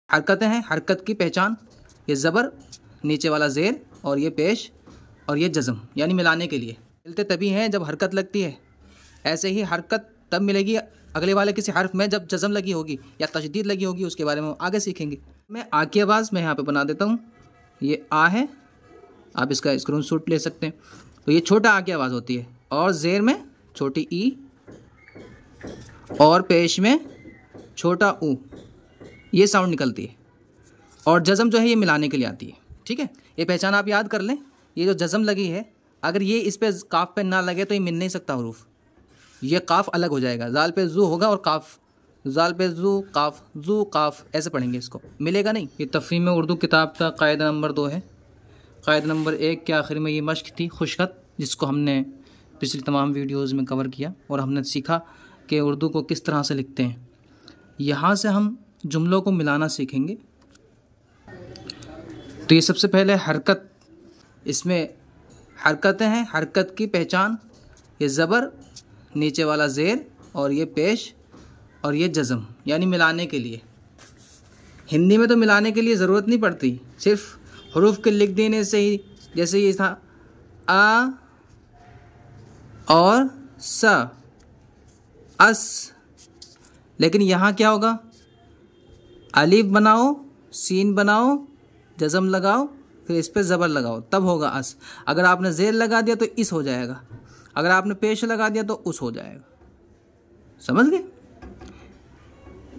हरकतें हैं, हरकत की पहचान, ये ज़बर, नीचे वाला ज़ेर और ये पेश और ये जज़म, यानी मिलाने के लिए। मिलते तभी हैं जब हरकत लगती है। ऐसे ही हरकत तब मिलेगी अगले वाले किसी हर्फ में जब जज़म लगी होगी या तशदीद लगी होगी, उसके बारे में हम आगे सीखेंगे। मैं आ की आवाज़ मैं यहाँ पे बना देता हूँ। ये आ है, आप इसका स्क्रीनशॉट ले सकते हैं। तो ये छोटा आ की आवाज़ होती है और ज़ेर में छोटी ई और पेश में छोटा ऊ, ये साउंड निकलती है। और जज़म जो है ये मिलाने के लिए आती है। ठीक है, ये पहचान आप याद कर लें। ये जो जज़म लगी है, अगर ये इस पे काफ पे ना लगे तो ये मिल नहीं सकता हरूफ, ये काफ अलग हो जाएगा। जाल पे जू होगा और काफ, जाल पे जू काफ ऐसे पढ़ेंगे, इसको मिलेगा नहीं। ये तफ़हीम उर्दू किताब का कायदा नंबर 2 है। कायदा नंबर 1 के आखिर में ये मश्क थी खुशखत, जिसको हमने पिछली तमाम वीडियोज़ में कवर किया और हमने सीखा कि उर्दू को किस तरह से लिखते हैं। यहाँ से हम जुमलों को मिलाना सीखेंगे। तो ये सबसे पहले हरकत, इसमें हरकतें हैं, हरकत की पहचान, ये ज़बर, नीचे वाला ज़ेर और ये पेश और ये जज़म, यानी मिलाने के लिए। हिंदी में तो मिलाने के लिए ज़रूरत नहीं पड़ती, सिर्फ हरूफ के लिख देने से ही। जैसे ये था आ और सा, अस, लेकिन यहाँ क्या होगा, अलिफ बनाओ, सीन बनाओ, जज़म लगाओ, फिर इस पे ज़बर लगाओ, तब होगा अस। अगर आपने ज़ेर लगा दिया तो इस हो जाएगा, अगर आपने पेश लगा दिया तो उस हो जाएगा। समझ गए?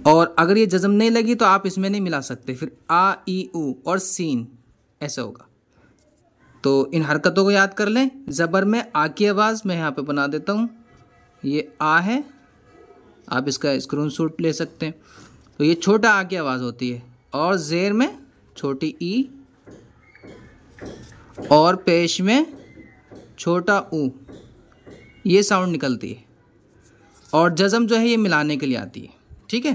और अगर ये जज़म नहीं लगी तो आप इसमें नहीं मिला सकते, फिर आ ई ऊ और सीन ऐसे होगा। तो इन हरकतों को याद कर लें। ज़बर में आ की आवाज़ मैं यहाँ पे बना देता हूँ। ये आ है, आप इसका स्क्रीनशॉट ले सकते हैं। तो ये छोटा आ की आवाज़ होती है और ज़ेर में छोटी ई और पेश में छोटा ऊ, ये साउंड निकलती है। और जज़म जो है ये मिलाने के लिए आती है। ठीक है,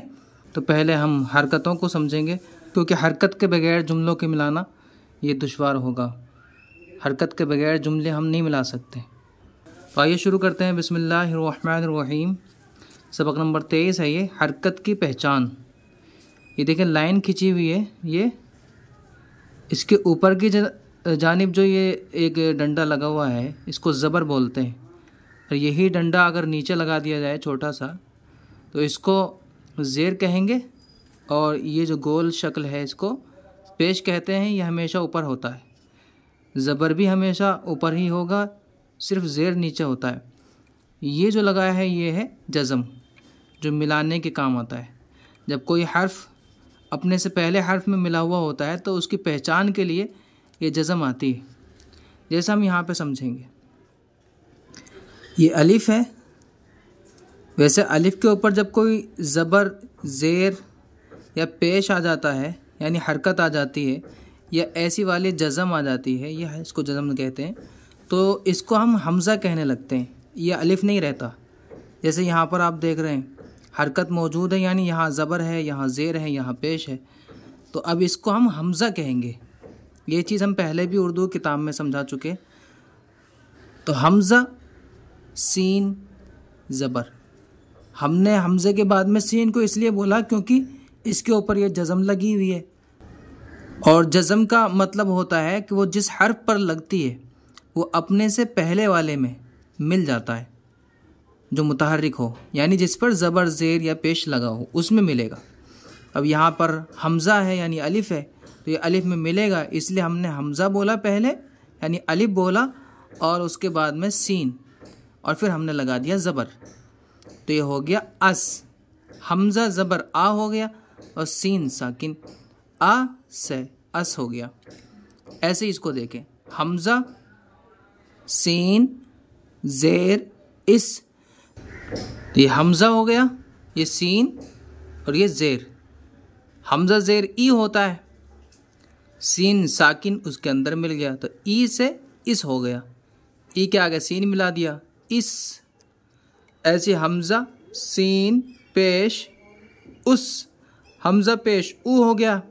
तो पहले हम हरकतों को समझेंगे, क्योंकि हरकत के बगैर जुमलों के मिलाना ये दुश्वार होगा। हरकत के बगैर जुमले हम नहीं मिला सकते। तो आइए शुरू करते हैं। बिस्मिल्लाहिर्रहमानिर्रहीम। सबक नंबर 23 है ये, हरकत की पहचान। ये देखें लाइन खिंची हुई है, ये इसके ऊपर की जानिब जो ये एक डंडा लगा हुआ है, इसको ज़बर बोलते हैं। और यही डंडा अगर नीचे लगा दिया जाए छोटा सा, तो इसको ज़ेर कहेंगे। और ये जो गोल शक्ल है इसको पेश कहते हैं। ये हमेशा ऊपर होता है, ज़बर भी हमेशा ऊपर ही होगा, सिर्फ ज़ेर नीचे होता है। ये जो लगाया है ये है जज़म, जो मिलाने के काम आता है। जब कोई हर्फ अपने से पहले हर्फ में मिला हुआ होता है तो उसकी पहचान के लिए ये जज़म आती है। जैसा हम यहाँ पे समझेंगे, ये अलिफ है, वैसे अलिफ के ऊपर जब कोई ज़बर, ज़ेर या पेश आ जाता है, यानी हरकत आ जाती है, या ऐसी वाली जज़म आ जाती है, ये इसको जज़म कहते हैं, तो इसको हम हमज़ा कहने लगते हैं। ये अलिफ नहीं रहता। जैसे यहाँ पर आप देख रहे हैं हरकत मौजूद है, यानी यहाँ ज़बर है, यहाँ ज़ेर है, यहाँ पेश है, तो अब इसको हम हमज़ा कहेंगे। ये चीज़ हम पहले भी उर्दू किताब में समझा चुके। तो हमज़ा, सीन, ज़बर। हमने हमज़े के बाद में सीन को इसलिए बोला क्योंकि इसके ऊपर ये जज़म लगी हुई है। और जज़म का मतलब होता है कि वो जिस हर्फ पर लगती है वो अपने से पहले वाले में मिल जाता है, जो मुतहर्रिक हो, यानी जिस पर ज़बर, ज़ेर या पेश लगा हो उसमें मिलेगा। अब यहाँ पर हमज़ा है यानी अलिफ है, तो ये अलिफ में मिलेगा, इसलिए हमने हमज़ा बोला पहले, यानी अलिफ बोला, और उसके बाद में सीन, और फिर हमने लगा दिया ज़बर। तो ये हो गया अस। हमज़ा ज़बर आ हो गया और सीन साकिन आ से अस हो गया। ऐसे इसको देखें, हमज़ा, सीन, ज़ेर, इस। ये हमज़ा हो गया, ये सीन और ये ज़ेर। हमज़ा ज़ेर ई होता है, सीन साकिन उसके अंदर मिल गया, तो ई से इस हो गया। ई के आगे सीन मिला दिया, इस। ऐसे हमज़ा, सीन, पेश, उस। हमज़ा पेश ऊ हो गया,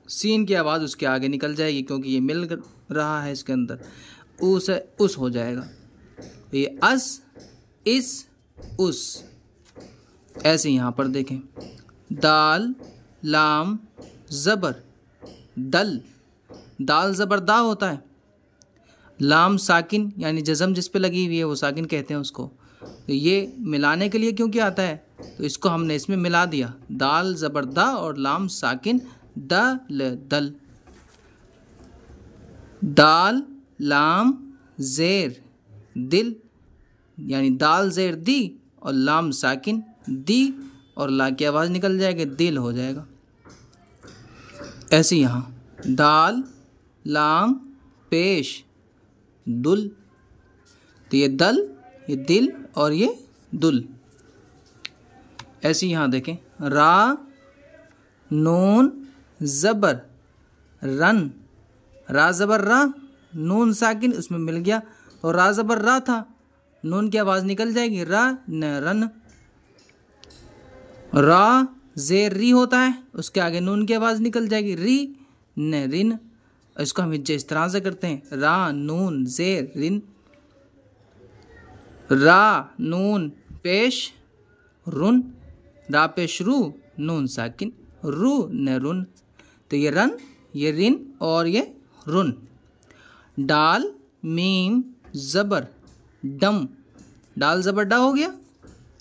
सीन की आवाज़ उसके आगे निकल जाएगी क्योंकि ये मिल रहा है इसके अंदर, ऊ से उस हो जाएगा। ये अस, इस, उस। ऐसे यहाँ पर देखें, दाल, लाम, ज़बर दल, दाल ज़बर दा होता है। लाम साकिन यानी जज़म जिस पे लगी हुई है वो साकिन कहते हैं उसको। तो ये मिलाने के लिए क्योंकि आता है, तो इसको हमने इसमें मिला दिया, दाल ज़बर दा और लाम साकिन दल दल। दाल लाम ज़ेर दिल यानी दाल ज़ेर दी और लाम साकिन दी और ला की आवाज़ निकल जाएगी, दिल हो जाएगा। ऐसे यहाँ दाल लाम पेश दुल, तो ये दल, ये दिल और ये दुल। ऐसे यहाँ देखें, रा नून ज़बर रन, रा ज़बर रा, नून साकिन उसमें मिल गया और रा ज़बर रा था, नून की आवाज़ निकल जाएगी, रा न रन। रा ज़ेर री होता है, उसके आगे नून की आवाज़ निकल जाएगी, री न रिन। इसको हम इस तरह से करते हैं, रा नून ज़ेर रिन, रा नून पेश रुन, रा पेश रू, नून साकिन रू न रुन। तो ये रन, ये रिन और ये रुन। डाल मीम ज़बर डम, डाल ज़बर डा हो गया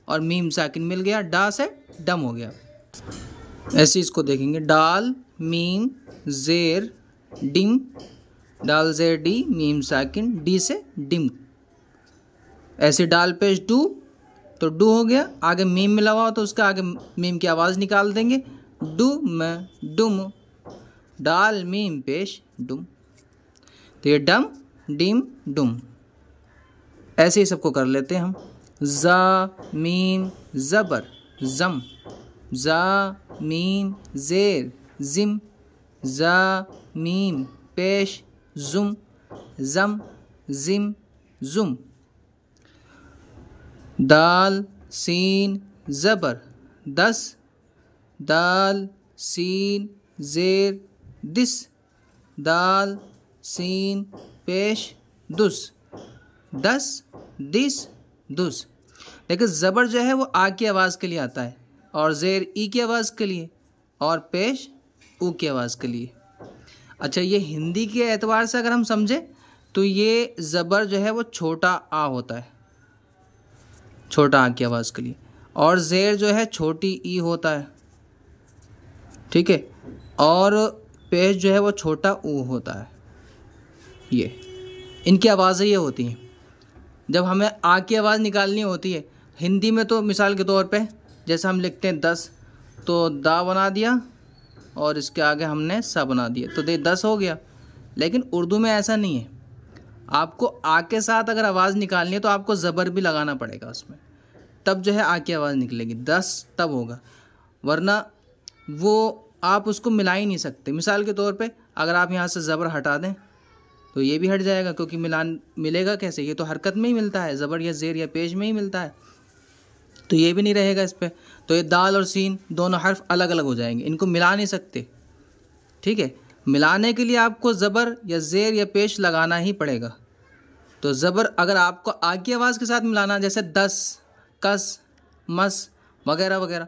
और मीम साकिन मिल गया, डा से डम हो गया। ऐसे इसको देखेंगे, डाल मीम ज़ेर डिम, डाल ज़ेर डी, मीम साकिन डी से डिम। ऐसे डाल पेश डू, तो डू हो गया, आगे मीम मिला हुआ तो उसका आगे मीम की आवाज़ निकाल देंगे, डू में डुम, डाल मीम पेश डुम। तो ये डम डिम डुम। ऐसे ही सबको कर लेते हैं हम। ज़ा मीम ज़बर ज़म, ज़ा मीम ज़ेर ज़िम, ज़ा मीम पेश ज़ुम, ज़म ज़िम ज़ुम। दाल सीन ज़बर दस, दाल सीन ज़ेर दिस, दाल सीन पेश दुस, दस दिस दुस। देखिए ज़बर जो है वो आ की आवाज़ के लिए आता है और ज़ेर ई की आवाज़ के लिए और पेश ऊ की आवाज़ के लिए। अच्छा, ये हिंदी के एतबार से अगर हम समझें तो ये ज़बर जो है वो छोटा आ होता है, छोटा आ की आवाज़ के लिए, और ज़ेर जो है छोटी ई होता है, ठीक है, और पेश जो है वो छोटा ऊ होता है। ये इनकी आवाज़ें ये होती हैं जब हमें आ की आवाज़ निकालनी होती है। हिंदी में तो मिसाल के तौर पे जैसे हम लिखते हैं 10, तो दा बना दिया और इसके आगे हमने सा बना दिया, तो दे 10 हो गया। लेकिन उर्दू में ऐसा नहीं है, आपको आ के साथ अगर आवाज़ निकालनी है तो आपको ज़बर भी लगाना पड़ेगा उसमें, तब जो है आ की आवाज़ निकलेगी, 10 तब होगा, वरना वो आप उसको मिला ही नहीं सकते। मिसाल के तौर पे अगर आप यहाँ से ज़बर हटा दें तो ये भी हट जाएगा, क्योंकि मिलेगा कैसे, ये तो हरकत में ही मिलता है, ज़बर या ज़ेर या पेश में ही मिलता है, तो ये भी नहीं रहेगा इस पर। तो ये दाल और सीन दोनों हर्फ अलग अलग हो जाएंगे, इनको मिला नहीं सकते, ठीक है। मिलाने के लिए आपको ज़बर या ज़ेर या पेश लगाना ही पड़ेगा। तो ज़बर अगर आपको आ की आवाज़ के साथ मिलाना, जैसे 10, कस, मस वगैरह वगैरह,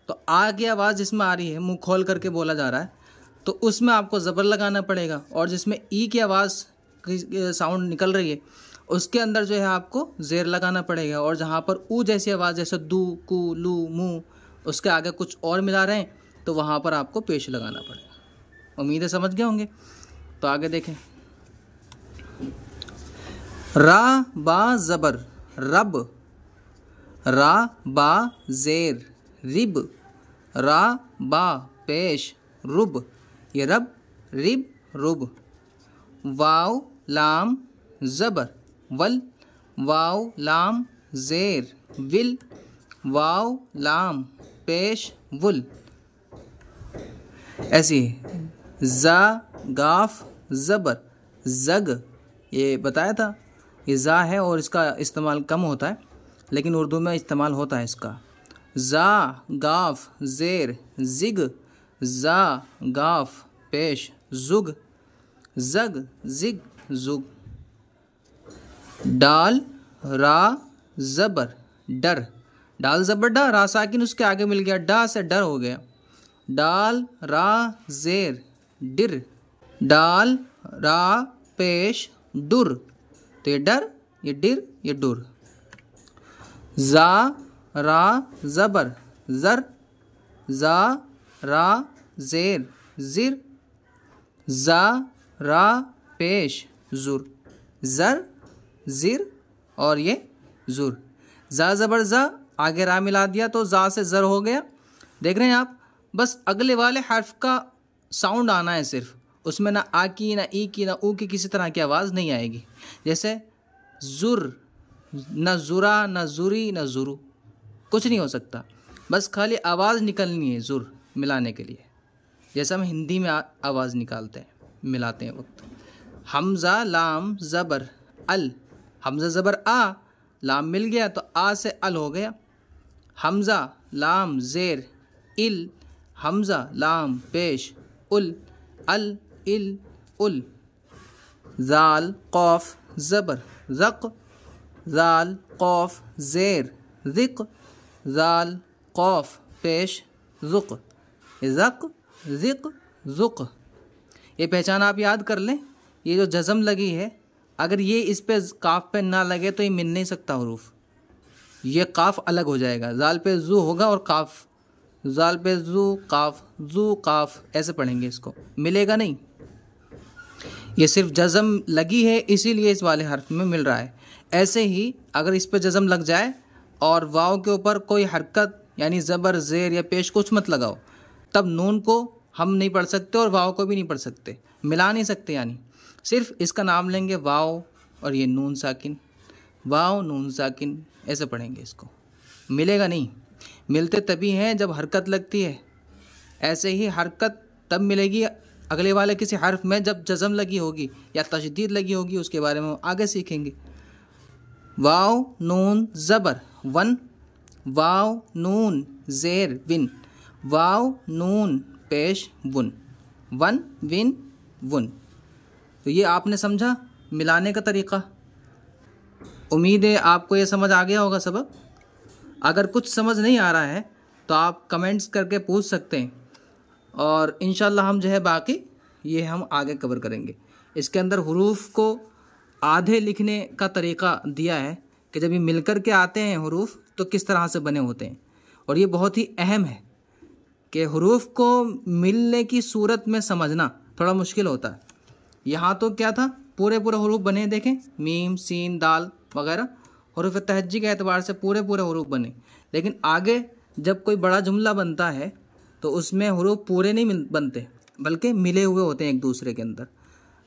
तो आ की आवाज़ जिसमें आ रही है, मुंह खोल करके बोला जा रहा है, तो उसमें आपको ज़बर लगाना पड़ेगा, और जिसमें ई की आवाज़ की साउंड निकल रही है उसके अंदर जो है आपको ज़ेर लगाना पड़ेगा, और जहाँ पर ऊ जैसी आवाज़ जैसे दू कू लू मू उसके आगे कुछ और मिला रहे हैं तो वहाँ पर आपको पेश लगाना पड़ेगा। उम्मीद है समझ गए होंगे। तो आगे देखें, रा बा ज़बर रब, रा बा ज़ेर रिब, रा बा पेश रुब, ये रब रिब रुब। वाव लाम ज़बर वल, वाव लाम ज़ेर विल, वाव लाम पेश वुल। ऐसी ज़ा गाफ ज़बर ज़ग, ये बताया था, ये ज़ा है और इसका इस्तेमाल कम होता है, लेकिन उर्दू में इस्तेमाल होता है इसका। ज़ा गाफ ज़ेर ज़िग, ज़ा गाफ पेश ज़ुग, ज़ग ज़िग ज़ुग। डाल रा ज़बर डर, डाल ज़बर डा, रा साकिन उसके आगे मिल गया, डा से डर हो गया, डाल रा ज़ेर डिर, डाल रा पेश डुर, तो ये डर, ये डिर, ये डुर। जा रा ज़बर ज़र, जा रा ज़ेर ज़िर, जा रा पेश ज़ुर ज़र ज़िर, और ये ज़ुर। जा ज़बर जा, आगे रा मिला दिया तो जा से ज़र हो गया। देख रहे हैं आप, बस अगले वाले हर्फ का साउंड आना है सिर्फ, उसमें ना आ की, ना ई की, ना ऊ की किसी तरह की आवाज़ नहीं आएगी। जैसे ज़ुर, ना ज़ुरा, ना ज़ुरी, ना ज़ुरु, कुछ नहीं हो सकता, बस खाली आवाज़ निकलनी है ज़ुर मिलाने के लिए, जैसा हम हिंदी में आवाज़ निकालते हैं, मिलाते हैं वक्त। हमज़ा लाम ज़बर अल, हमज़ा ज़बर आ, लाम मिल गया तो आ से अल हो गया। हमज़ा लाम ज़ेर इल, हमज़ा लाम पेश उल, अल इल उल। ज़ाल क़ौफ ज़बर ज़क़, ज़ाल क़ौफ ज़ेर ज़िक़, ज़ाल क़ौफ पेश ज़ुक़, ज़क़ ज़िक़ ज़ुक़। ये पहचान आप याद कर लें। ये जो जज़म लगी है, अगर ये इस पे काफ पे ना लगे तो ये मिल नहीं सकता हरूफ, ये काफ अलग हो जाएगा। ज़ाल पे ज़ू होगा और काफ, ज़ाल पे ज़ू काफ, ऐसे पढ़ेंगे इसको, मिलेगा नहीं। ये सिर्फ जज़म लगी है इसीलिए इस वाले हर्फ में मिल रहा है। ऐसे ही अगर इस पे जज़म लग जाए और वाव के ऊपर कोई हरकत यानी ज़बर ज़ेर या पेश कुछ मत लगाओ, तब नून को हम नहीं पढ़ सकते और वाव को भी नहीं पढ़ सकते, मिला नहीं सकते। यानी सिर्फ इसका नाम लेंगे वाव और ये नून साकिन, वाव नून साकिन, ऐसे पढ़ेंगे इसको, मिलेगा नहीं। मिलते तभी हैं जब हरकत लगती है। ऐसे ही हरकत तब मिलेगी अगले वाले किसी हर्फ में जब जज़म लगी होगी या तशदीद लगी होगी, उसके बारे में आगे सीखेंगे। वाव नून ज़बर वन, वाव नून ज़ेर विन, वाव नून पेश वुन, वन विन वुन। तो ये आपने समझा मिलाने का तरीक़ा। उम्मीद है आपको ये समझ आ गया होगा सबक। अगर कुछ समझ नहीं आ रहा है तो आप कमेंट्स करके पूछ सकते हैं, और इंशाल्लाह हम जो है बाकी ये हम आगे कवर करेंगे। इसके अंदर हुरूफ को आधे लिखने का तरीक़ा दिया है कि जब ये मिलकर के आते हैं हुरूफ तो किस तरह से बने होते हैं, और ये बहुत ही अहम है कि हुरूफ को मिलने की सूरत में समझना थोड़ा मुश्किल होता है। यहाँ तो क्या था, पूरे पूरे हुरूफ बने, देखें मीम सीन दाल वगैरह हुरूफ तहज्जी के एतबार से पूरे पूरे हुरूफ बने, लेकिन आगे जब कोई बड़ा जुमला बनता है तो उसमें हुरूफ पूरे नहीं बनते बल्कि मिले हुए होते हैं एक दूसरे के अंदर।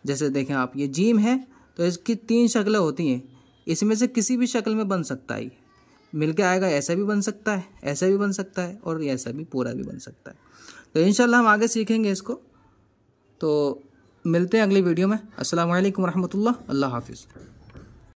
जैसे देखें आप, ये जीम है तो इसकी 3 शक्लें होती हैं, इसमें से किसी भी शक्ल में बन सकता है, मिल के आएगा, ऐसा भी बन सकता है, ऐसा भी बन सकता है, और ऐसा भी पूरा भी बन सकता है। तो इंशाल्लाह हम आगे सीखेंगे इसको। तो मिलते हैं अगली वीडियो में। अस्सलामु अलैकुम रहमतुल्लाह, अल्लाह हाफिज़।